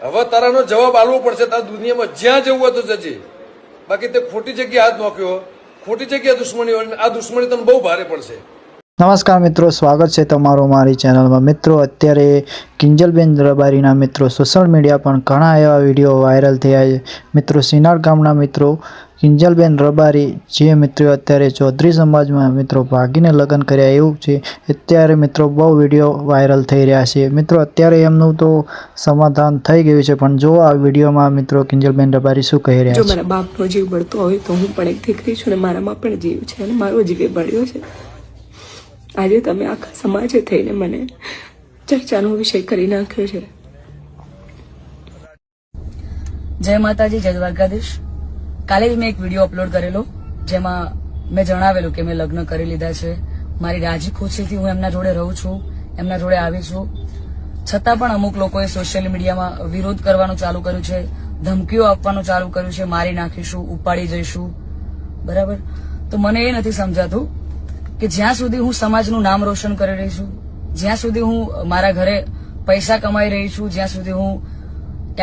હવે તારાનો જવાબ આપવો પડશે. તાર દુનિયામાં જ્યાં જવું હોય તો જજે, બાકી તે ખોટી જગ્યાએ હાથ નાખ્યો, ખોટી જગ્યાએ દુશ્મની હોય, આ દુશ્મની તને બહુ ભારે પડશે. નમસ્કાર મિત્રો, સ્વાગત છે તમારું મારી ચેનલમાં. મિત્રો, અત્યારે કિંજલબેન રબારીના મિત્રો સોશિયલ મીડિયા પર ઘણા એવા વિડીયો વાયરલ થયા છે. મિત્રો, સિનાર ગામના મિત્રો કિંજલબેન રબારી જે મિત્રો અત્યારે ચૌધરી સમાજમાં મિત્રો ભાગીને લગ્ન કર્યા એવું છે. અત્યારે મિત્રો બહુ વિડીયો વાયરલ થઈ રહ્યા છે. મિત્રો, અત્યારે એમનું તો સમાધાન થઈ ગયું છે, પણ જો આ વિડીયોમાં મિત્રો કિંજલબેન રબારી શું કહી રહ્યા જો છે. મારા બાપનો જીવ બળતો હોય તો હું પણ એક દીકરી છું અને મારામાં પણ જીવ છે અને મારો જીવ બળ્યો છે. આજે તમે આખા સમાજે થઈને મને ચર્ચાનો વિષય કરી નાખ્યો છે. જય માતાજી, જય દ્વારકાધીશ. કાલે જ મેં એક વિડીયો અપલોડ કરેલો જેમાં મેં જણાવેલું કે મેં લગ્ન કરી લીધા છે. મારી રાજી ખુશીથી હું એમના જોડે રહું છું, એમના જોડે આવી છું. છતાં પણ અમુક લોકોએ સોશિયલ મીડિયામાં વિરોધ કરવાનું ચાલુ કર્યું છે, ધમકીઓ આપવાનું ચાલુ કર્યું છે, મારી નાખીશું, ઉપાડી જઈશું. બરાબર? તો મને એ નથી સમજાતું કે જ્યાં સુધી હું સમાજનું નામ રોશન કરી રહી છું, જ્યાં સુધી હું મારા ઘરે પૈસા કમાઈ રહી છું, જ્યાં સુધી હું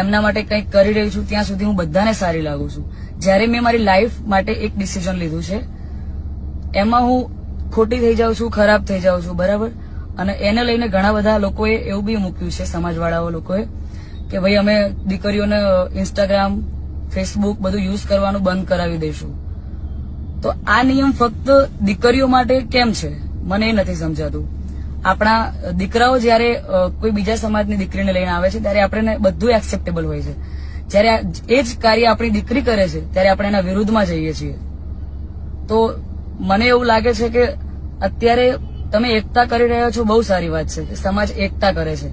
એમના માટે કંઈક કરી રહી છું, ત્યાં સુધી હું બધાને સારી લાગુ છું. જ્યારે મેં મારી લાઈફ માટે એક ડિસિઝન લીધું છે એમાં હું ખોટી થઈ જાઉં છું, ખરાબ થઈ જાઉં છું. બરાબર? અને એને લઈને ઘણા બધા લોકોએ એવું બી મૂક્યું છે, સમાજવાળાઓ લોકોએ, કે ભાઈ અમે દીકરીઓને ઇન્સ્ટાગ્રામ, ફેસબુક બધું યુઝ કરવાનું બંધ કરાવી દઈશું. તો આ નિયમ ફક્ત દીકરીઓ માટે કેમ છે મને એ નથી સમજાતું. આપણા દીકરાઓ જયારે કોઈ બીજા સમાજની દીકરીને લઈને આવે છે ત્યારે આપણે બધું એક્સેપ્ટેબલ હોય છે. જયારે એ જ કાર્ય આપણી દીકરી કરે છે ત્યારે આપણે એના વિરુદ્ધમાં જઈએ છીએ. તો મને એવું લાગે છે કે અત્યારે તમે એકતા કરી રહ્યા છો, બહુ સારી વાત છે કે સમાજ એકતા કરે છે,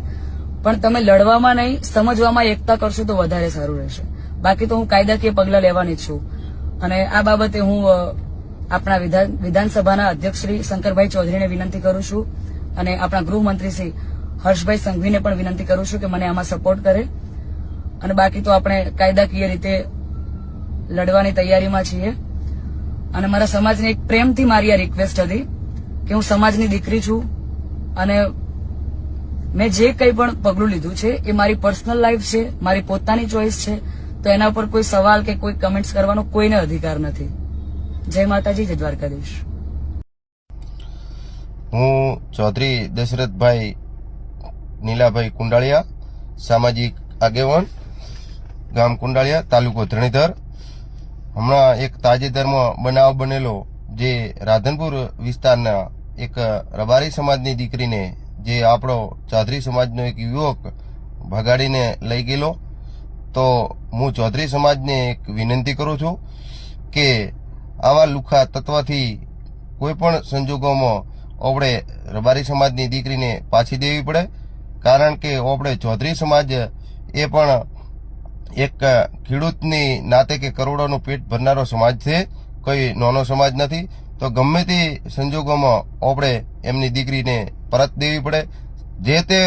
પણ તમે લડવામાં નહીં સમજવામાં એકતા કરશો તો વધારે સારું રહેશે. બાકી તો હું કાયદાકીય પગલાં લેવાની જ છું. અને આ બાબતે હું આપણા વિધાનસભાના અધ્યક્ષ શ્રી શંકરભાઈ ચૌધરીને વિનંતી કરું છું અને આપણા ગૃહમંત્રી શ્રી હર્ષભાઈ સંઘવીને પણ વિનંતી કરું છું કે મને આમાં સપોર્ટ કરે. અને બાકી તો આપણે કાયદાકીય રીતે લડવાની તૈયારીમાં છીએ. અને મારા સમાજને એક પ્રેમથી મારી આ રિક્વેસ્ટ હતી કે હું સમાજની દીકરી છું અને મેં જે કંઈ પણ પગલું લીધું છે એ મારી પર્સનલ લાઈફ છે, મારી પોતાની ચોઈસ છે. તો એના પર કોઈ સવાલ કે કોઈ કમેન્ટ્સ કરવાનો કોઈને અધિકાર નથી. જય માતાજી, જય દ્વારકાધીશ. હું ચૌધરી દશરથભાઈ નીલાભાઈ કુંડાળિયા, સામાજિક આગેવાન, ગામ કુંડાળિયા, તાલુકો ધરણીધર. હમણાં એક તાજેતરમાં બનાવ બનેલો જે રાધનપુર વિસ્તારના એક રબારી સમાજની દીકરીને જે આપણો ચૌધરી સમાજનો એક યુવક ભગાડીને લઈ ગયેલો. તો હું ચૌધરી સમાજને એક વિનંતી કરું છું કે આવા લુખા તત્વથી કોઈ પણ સંજોગોમાં આપણે રબારી સમાજની દીકરીને પાછી દેવી પડે. કારણ કે આપણે ચૌધરી સમાજ એ પણ એક ખેડૂતની નાતે કે કરોડોનું પેટ ભરનારો સમાજ છે, કોઈ નાનો સમાજ નથી. તો ગમે તે સંજોગોમાં આપણે એમની દીકરીને પરત દેવી પડે. જે તે